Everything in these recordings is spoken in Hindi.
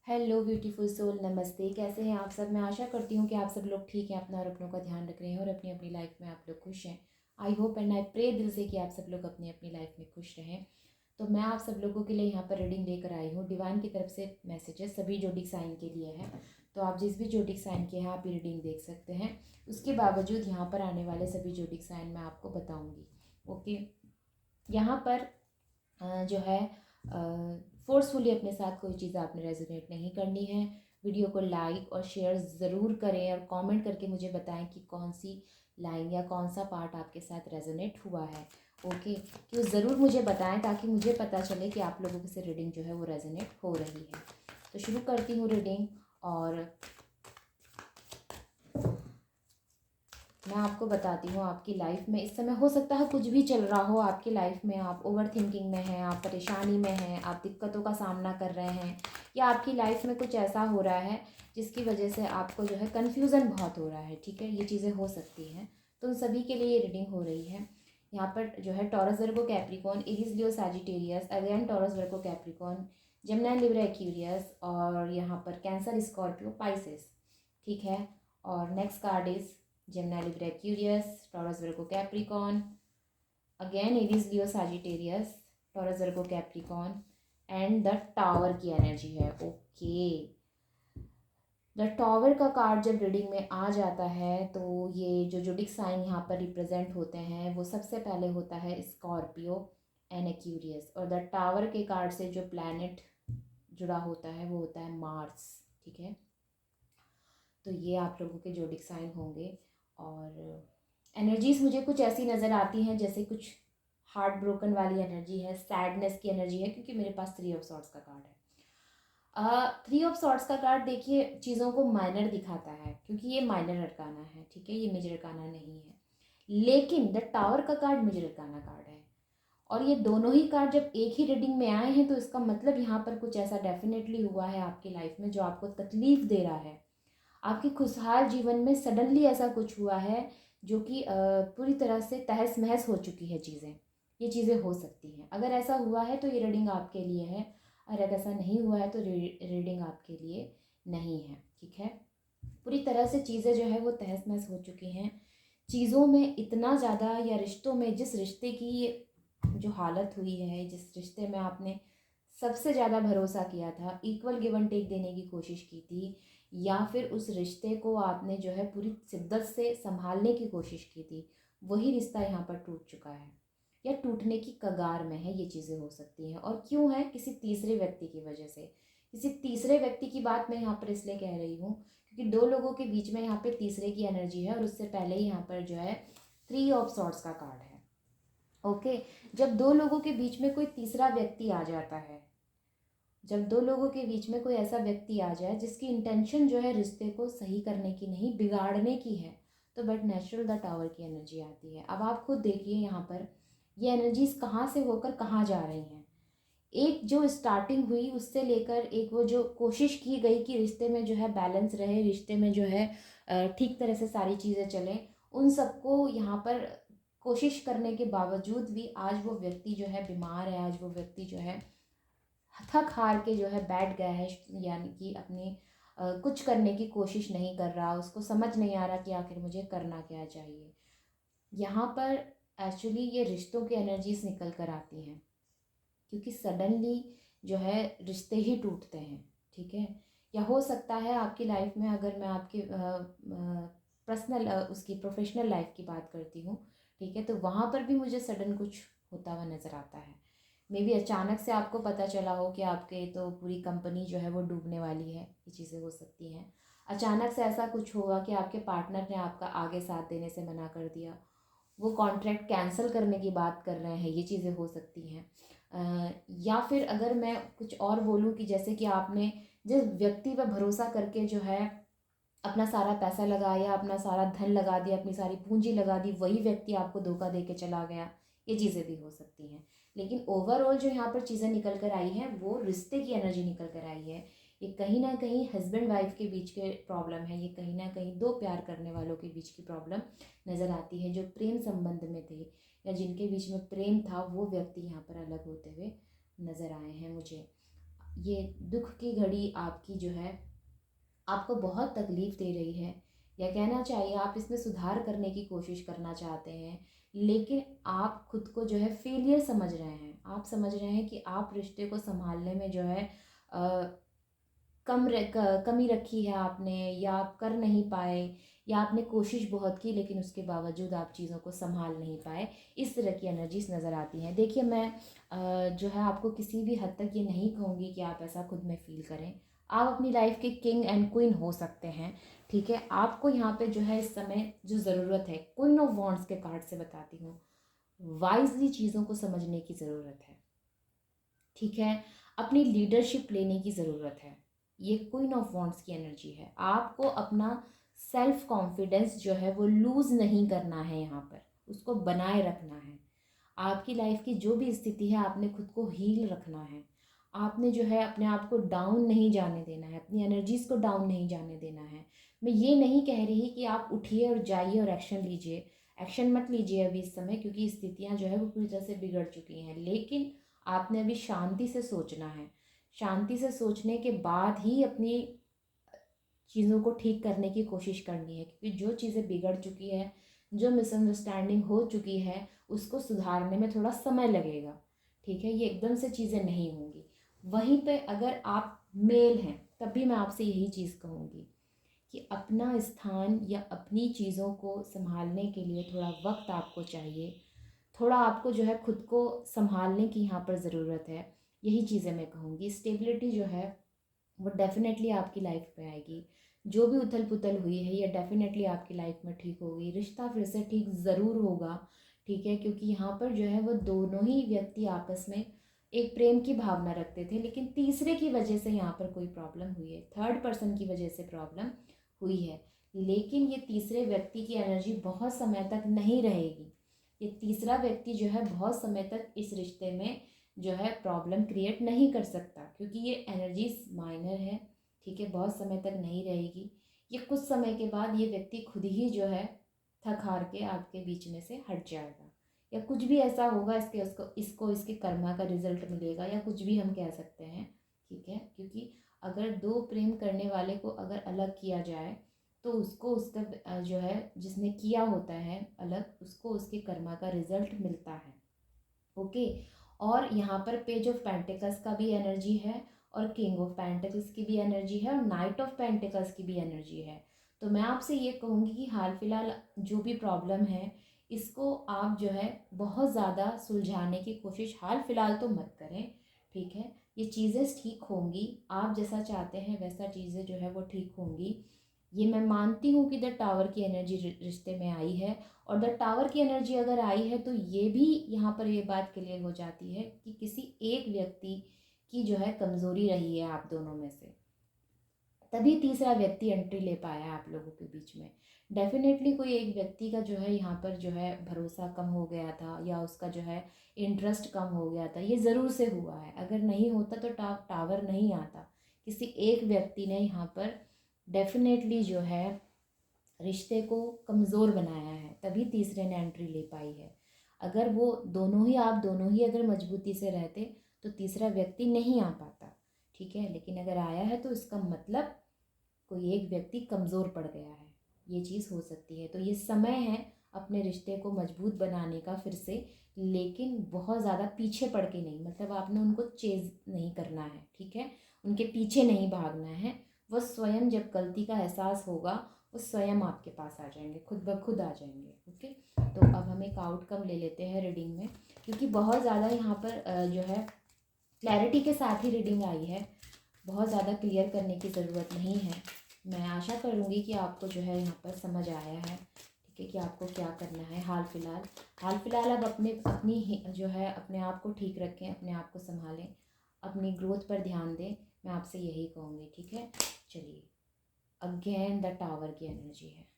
हेलो ब्यूटीफुल सोल, नमस्ते। कैसे हैं आप सब? मैं आशा करती हूँ कि आप सब लोग ठीक हैं, अपना और अपनों का ध्यान रख रहे हैं और अपनी अपनी लाइफ में आप लोग खुश हैं। I hope and I pray दिल से कि आप सब लोग अपनी अपनी लाइफ में खुश रहें। तो मैं आप सब लोगों के लिए यहाँ पर रीडिंग लेकर आई हूँ। डिवाइन की तरफ से मैसेजेस सभी जोडिक साइन के लिए है। तो आप जिस भी जोडिक साइन के हैं आप ये रीडिंग देख सकते हैं। उसके बावजूद यहाँ पर आने वाले सभी जोडिक साइन मैं आपको बताऊँगी। ओके, यहाँ पर जो है फोर्सफुली अपने साथ कोई चीज़ आपने रेजोनेट नहीं करनी है। वीडियो को लाइक और शेयर ज़रूर करें और कमेंट करके मुझे बताएं कि कौन सी लाइन या कौन सा पार्ट आपके साथ रेजोनेट हुआ है। ओके, कि ज़रूर मुझे बताएं ताकि मुझे पता चले कि आप लोगों से रीडिंग जो है वो रेजोनेट हो रही है। तो शुरू करती हूँ रीडिंग। और मैं आपको बताती हूँ आपकी लाइफ में इस समय हो सकता है कुछ भी चल रहा हो आपकी लाइफ में। आप ओवर थिंकिंग में हैं, आप परेशानी में हैं, आप दिक्कतों का सामना कर रहे हैं, या आपकी लाइफ में कुछ ऐसा हो रहा है जिसकी वजह से आपको जो है कन्फ्यूज़न बहुत हो रहा है। ठीक है, ये चीज़ें हो सकती हैं। तो उन सभी के लिए ये रीडिंग हो रही है। यहाँ पर जो है Taurus Virgo Capricorn, Aries Leo Sagittarius, again Taurus Virgo Capricorn, Gemini Libra Aquarius, और यहाँ पर कैंसर स्कॉर्पियो पाइसेस। ठीक है, और next card is Gemini, Libra, Aquarius, Taurus, Virgo, Capricorn. Again, Aries, Leo, Sagittarius, Taurus, Virgo, Capricorn. And the tower की एनर्जी है। ओके, द टावर का कार्ड जब रीडिंग में आ जाता है तो ये जो जोडिक साइन यहाँ पर रिप्रेजेंट होते हैं वो सबसे पहले होता है स्कॉर्पियो एंड एक्यूरियस, और द टावर के कार्ड से जो प्लैनेट जुड़ा होता है वो होता है मार्स। ठीक है, तो ये आप लोगों के जोडिक साइन होंगे। और एनर्जीज मुझे कुछ ऐसी नज़र आती हैं जैसे कुछ हार्ट ब्रोकन वाली एनर्जी है, सैडनेस की एनर्जी है, क्योंकि मेरे पास 3 ऑफ सॉर्ट्स का कार्ड है। 3 ऑफ सॉर्ट्स का कार्ड देखिए चीज़ों को माइनर दिखाता है, क्योंकि ये माइनर अरकाना है। ठीक है, ये मेजर अरकाना नहीं है। लेकिन द टावर का कार्ड मेजर अरकाना कार्ड है, और ये दोनों ही कार्ड जब एक ही रीडिंग में आए हैं तो इसका मतलब यहाँ पर कुछ ऐसा डेफिनेटली हुआ है आपकी लाइफ में जो आपको तकलीफ दे रहा है। आपके खुशहाल जीवन में सडनली ऐसा कुछ हुआ है जो कि पूरी तरह से तहस महस हो चुकी है चीज़ें। ये चीज़ें हो सकती हैं। अगर ऐसा हुआ है तो ये रीडिंग आपके लिए है, और अगर ऐसा नहीं हुआ है तो रीडिंग आपके लिए नहीं है। ठीक है, पूरी तरह से चीज़ें जो है वो तहस महस हो चुकी हैं। चीज़ों में इतना ज़्यादा, या रिश्तों में, जिस रिश्ते की जो हालत हुई है, जिस रिश्ते में आपने सबसे ज़्यादा भरोसा किया था, इक्वल गिव एंड टेक देने की कोशिश की थी, या फिर उस रिश्ते को आपने जो है पूरी शिद्दत से संभालने की कोशिश की थी, वही रिश्ता यहाँ पर टूट चुका है या टूटने की कगार में है। ये चीज़ें हो सकती हैं, और क्यों है? किसी तीसरे व्यक्ति की वजह से। किसी तीसरे व्यक्ति की बात मैं यहाँ पर इसलिए कह रही हूँ क्योंकि दो लोगों के बीच में यहाँ पे तीसरे की एनर्जी है, और उससे पहले ही यहाँ पर जो है 3 ऑफ सॉर्ट्स का कार्ड है। ओके, जब दो लोगों के बीच में कोई तीसरा व्यक्ति आ जाता है, जब दो लोगों के बीच में कोई ऐसा व्यक्ति आ जाए जिसकी इंटेंशन जो है रिश्ते को सही करने की नहीं, बिगाड़ने की है, तो बट नेचुरल द टावर की एनर्जी आती है। अब आप खुद देखिए यहाँ पर ये एनर्जीज कहाँ से होकर कहाँ जा रही हैं। एक जो स्टार्टिंग हुई उससे लेकर एक वो जो कोशिश की गई कि रिश्ते में जो है बैलेंस रहे, रिश्ते में जो है ठीक तरह से सारी चीज़ें चलें, उन सबको यहाँ पर कोशिश करने के बावजूद भी आज वो व्यक्ति जो है बीमार है, आज वो व्यक्ति जो है थक हार के जो है बैठ गया है, यानी कि अपनी कुछ करने की कोशिश नहीं कर रहा, उसको समझ नहीं आ रहा कि आखिर मुझे करना क्या चाहिए। यहाँ पर एक्चुअली ये रिश्तों की एनर्जीज निकल कर आती हैं, क्योंकि सडनली जो है रिश्ते ही टूटते हैं। ठीक है, या हो सकता है आपकी लाइफ में, अगर मैं आपकी पर्सनल उसकी प्रोफेशनल लाइफ की बात करती हूँ, ठीक है, तो वहाँ पर भी मुझे सडन कुछ होता हुआ नज़र आता है। मे बी अचानक से आपको पता चला हो कि आपके तो पूरी कंपनी जो है वो डूबने वाली है, ये चीज़ें हो सकती हैं। अचानक से ऐसा कुछ होगा कि आपके पार्टनर ने आपका आगे साथ देने से मना कर दिया, वो कॉन्ट्रैक्ट कैंसिल करने की बात कर रहे हैं, ये चीज़ें हो सकती हैं। या फिर अगर मैं कुछ और बोलूँ कि जैसे कि आपने जिस व्यक्ति पर भरोसा करके जो है अपना सारा पैसा लगाया, अपना सारा धन लगा दिया, अपनी सारी पूंजी लगा दी, वही व्यक्ति आपको धोखा दे के चला गया, ये चीज़ें भी हो सकती हैं। लेकिन ओवरऑल जो यहाँ पर चीज़ें निकल कर आई हैं वो रिश्ते की एनर्जी निकल कर आई है। ये कहीं ना कहीं हस्बैंड वाइफ के बीच के प्रॉब्लम है, ये कहीं ना कहीं दो प्यार करने वालों के बीच की प्रॉब्लम नज़र आती है, जो प्रेम संबंध में थे या जिनके बीच में प्रेम था, वो व्यक्ति यहाँ पर अलग होते हुए नज़र आए हैं मुझे। ये दुख की घड़ी आपकी जो है आपको बहुत तकलीफ़ दे रही है, या कहना चाहिए आप इसमें सुधार करने की कोशिश करना चाहते हैं, लेकिन आप खुद को जो है फेलियर समझ रहे हैं। आप समझ रहे हैं कि आप रिश्ते को सँभालने में जो है कमी रखी है आपने, या आप कर नहीं पाए, या आपने कोशिश बहुत की लेकिन उसके बावजूद आप चीज़ों को संभाल नहीं पाए। इस तरह की एनर्जीज नज़र आती हैं। देखिए, मैं जो है आपको किसी भी हद तक ये नहीं कहूँगी कि आप ऐसा खुद में फ़ील करें। आप अपनी लाइफ के किंग एंड क्वीन हो सकते हैं, ठीक है। आपको यहाँ पे जो है इस समय जो ज़रूरत है, क्वीन ऑफ वॉन्ड्स के कार्ड से बताती हूँ, वाइजली चीज़ों को समझने की ज़रूरत है, ठीक है। अपनी लीडरशिप लेने की ज़रूरत है। ये क्वीन ऑफ वॉन्ड्स की एनर्जी है। आपको अपना सेल्फ कॉन्फिडेंस जो है वो लूज़ नहीं करना है, यहाँ पर उसको बनाए रखना है। आपकी लाइफ की जो भी स्थिति है, आपने खुद को हील रखना है। आपने जो है अपने आप को डाउन नहीं जाने देना है, अपनी एनर्जीज़ को डाउन नहीं जाने देना है। मैं ये नहीं कह रही कि आप उठिए और जाइए और एक्शन लीजिए। एक्शन मत लीजिए अभी इस समय, क्योंकि स्थितियाँ जो है वो पूरी तरह से बिगड़ चुकी हैं। लेकिन आपने अभी शांति से सोचना है। शांति से सोचने के बाद ही अपनी चीज़ों को ठीक करने की कोशिश करनी है, क्योंकि जो चीज़ें बिगड़ चुकी है, जो मिसअंडरस्टैंडिंग हो चुकी है, उसको सुधारने में थोड़ा समय लगेगा, ठीक है। ये एकदम से चीज़ें नहीं होंगी। वहीं पे अगर आप मेल हैं, तब भी मैं आपसे यही चीज़ कहूँगी कि अपना स्थान या अपनी चीज़ों को संभालने के लिए थोड़ा वक्त आपको चाहिए। थोड़ा आपको जो है खुद को संभालने की यहाँ पर ज़रूरत है। यही चीज़ें मैं कहूँगी। स्टेबिलिटी जो है वो डेफ़िनेटली आपकी लाइफ में आएगी। जो भी उथल पुथल हुई है, ये डेफ़िनेटली आपकी लाइफ में ठीक होगी। रिश्ता फिर से ठीक ज़रूर होगा, ठीक है, क्योंकि यहाँ पर जो है वो दोनों ही व्यक्ति आपस में एक प्रेम की भावना रखते थे, लेकिन तीसरे की वजह से यहाँ पर कोई प्रॉब्लम हुई है, थर्ड पर्सन की वजह से प्रॉब्लम हुई है। लेकिन ये तीसरे व्यक्ति की एनर्जी बहुत समय तक नहीं रहेगी। ये तीसरा व्यक्ति जो है बहुत समय तक इस रिश्ते में जो है प्रॉब्लम क्रिएट नहीं कर सकता, क्योंकि ये एनर्जीज माइनर है, ठीक है, बहुत समय तक नहीं रहेगी। ये कुछ समय के बाद ये व्यक्ति खुद ही जो है थक हार के आपके बीच में से हट जाएगा, या कुछ भी ऐसा होगा, इसको इसके कर्मा का रिजल्ट मिलेगा, या कुछ भी हम कह सकते हैं, ठीक है। क्योंकि अगर दो प्रेम करने वाले को अगर अलग किया जाए, तो उसको उसका जो है जिसने किया होता है अलग, उसको उसके कर्मा का रिजल्ट मिलता है, ओके। और यहाँ पर पेज ऑफ पेंटिकल्स का भी एनर्जी है, और किंग ऑफ पेंटिकल्स की भी एनर्जी है, और नाइट ऑफ पेंटिकल्स की भी एनर्जी है। तो मैं आपसे ये कहूँगी कि हाल फिलहाल जो भी प्रॉब्लम है, इसको आप जो है बहुत ज़्यादा सुलझाने की कोशिश हाल फिलहाल तो मत करें, ठीक है। ये चीज़ें ठीक होंगी, आप जैसा चाहते हैं वैसा चीज़ें जो है वो ठीक होंगी। ये मैं मानती हूँ कि द टावर की एनर्जी रिश्ते में आई है, और द टावर की एनर्जी अगर आई है, तो ये भी यहाँ पर ये बात क्लियर हो जाती है कि किसी एक व्यक्ति की जो है कमज़ोरी रही है आप दोनों में से, तभी तीसरा व्यक्ति एंट्री ले पाया है आप लोगों के बीच में। डेफिनेटली कोई एक व्यक्ति का जो है यहाँ पर जो है भरोसा कम हो गया था, या उसका जो है इंटरेस्ट कम हो गया था, ये ज़रूर से हुआ है। अगर नहीं होता तो टावर नहीं आता। किसी एक व्यक्ति ने यहाँ पर डेफिनेटली जो है रिश्ते को कमज़ोर बनाया है, तभी तीसरे ने एंट्री ले पाई है। अगर वो आप दोनों ही अगर मजबूती से रहते, तो तीसरा व्यक्ति नहीं आ पाता, ठीक है। लेकिन अगर आया है, तो इसका मतलब कोई एक व्यक्ति कमज़ोर पड़ गया है, ये चीज़ हो सकती है। तो ये समय है अपने रिश्ते को मजबूत बनाने का फिर से, लेकिन बहुत ज़्यादा पीछे पड़ के नहीं, मतलब आपने उनको चेज़ नहीं करना है, ठीक है, उनके पीछे नहीं भागना है। वो स्वयं जब गलती का एहसास होगा, वो स्वयं आपके पास आ जाएंगे, खुद ब खुद आ जाएंगे, ओके। तो अब हम एक आउटकम ले लेते हैं रीडिंग में, क्योंकि बहुत ज़्यादा यहाँ पर जो है क्लैरिटी के साथ ही रीडिंग आई है, बहुत ज़्यादा क्लियर करने की ज़रूरत नहीं है। मैं आशा करूँगी कि आपको जो है यहाँ पर समझ आया है, ठीक है, कि आपको क्या करना है। हाल फिलहाल अब जो है अपने आप को ठीक रखें, अपने आप को संभालें, अपनी ग्रोथ पर ध्यान दें। मैं आपसे यही कहूँगी, ठीक है। चलिए, अगेन द टावर की एनर्जी है।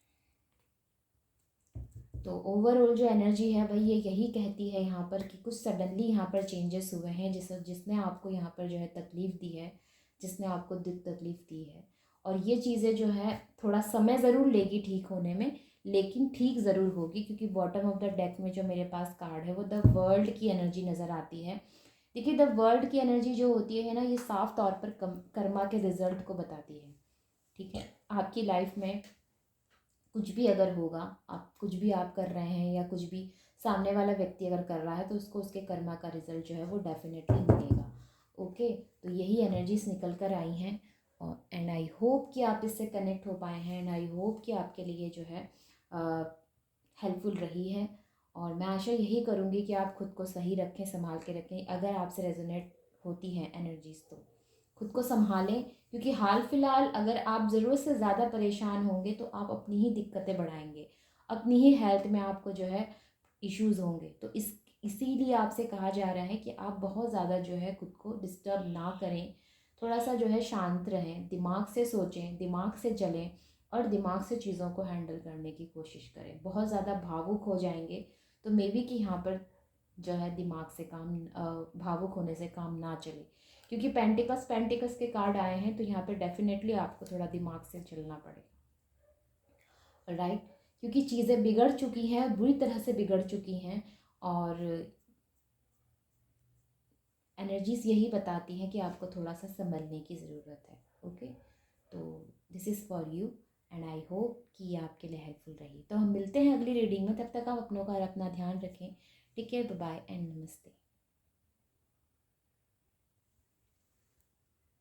तो ओवरऑल जो एनर्जी है भाई, ये यही कहती है यहाँ पर कि कुछ सडनली यहाँ पर चेंजेस हुए हैं, जिसने आपको यहाँ पर जो है तकलीफ़ दी है, जिसने आपको तकलीफ़ दी है। और ये चीज़ें जो है थोड़ा समय ज़रूर लेगी ठीक होने में, लेकिन ठीक ज़रूर होगी, क्योंकि बॉटम ऑफ द डेक में जो मेरे पास कार्ड है, वो द वर्ल्ड की एनर्जी नज़र आती है। देखिए द वर्ल्ड की एनर्जी जो होती है ना, ये साफ तौर पर कर्मा के रिजल्ट को बताती है। ठीक है, आपकी लाइफ में कुछ भी अगर होगा, आप कुछ भी आप कर रहे हैं या कुछ भी सामने वाला व्यक्ति अगर कर रहा है, तो उसको उसके कर्मा का रिजल्ट जो है वो डेफिनेटली मिलेगा। ओके, तो यही एनर्जीज निकल कर आई हैं, और एंड आई होप कि आप इससे कनेक्ट हो पाए हैं, एंड आई होप कि आपके लिए जो है हेल्पफुल रही है। और मैं आशा यही करूँगी कि आप खुद को सही रखें, संभाल के रखें। अगर आपसे रेजोनेट होती हैं एनर्जीज़ तो खुद को संभालें, क्योंकि हाल फिलहाल अगर आप ज़रूरत से ज़्यादा परेशान होंगे तो आप अपनी ही दिक्कतें बढ़ाएंगे, अपनी ही हेल्थ में आपको जो है इश्यूज़ होंगे। तो इसीलिए आपसे कहा जा रहा है कि आप बहुत ज़्यादा जो है खुद को डिस्टर्ब ना करें, थोड़ा सा जो है शांत रहें, दिमाग से सोचें, दिमाग से चलें, और दिमाग से चीज़ों को हैंडल करने की कोशिश करें। बहुत ज़्यादा भावुक हो जाएंगे तो मे बी कि यहाँ पर जो है दिमाग से काम, भावुक होने से काम ना चले, क्योंकि पेंटिकस के कार्ड आए हैं, तो यहाँ पे डेफिनेटली आपको थोड़ा दिमाग से चलना पड़ेगा, राइट। क्योंकि चीज़ें बिगड़ चुकी हैं, बुरी तरह से बिगड़ चुकी हैं, और एनर्जीज यही बताती हैं कि आपको थोड़ा सा संभलने की ज़रूरत है। ओके, तो this is for you, and I hope कि ये आपके लिए हेल्पफुल रही। तो हम मिलते हैं अगली रीडिंग में, तब तक आप अपनों का और अपना ध्यान रखें। Take care, bye bye and नमस्ते।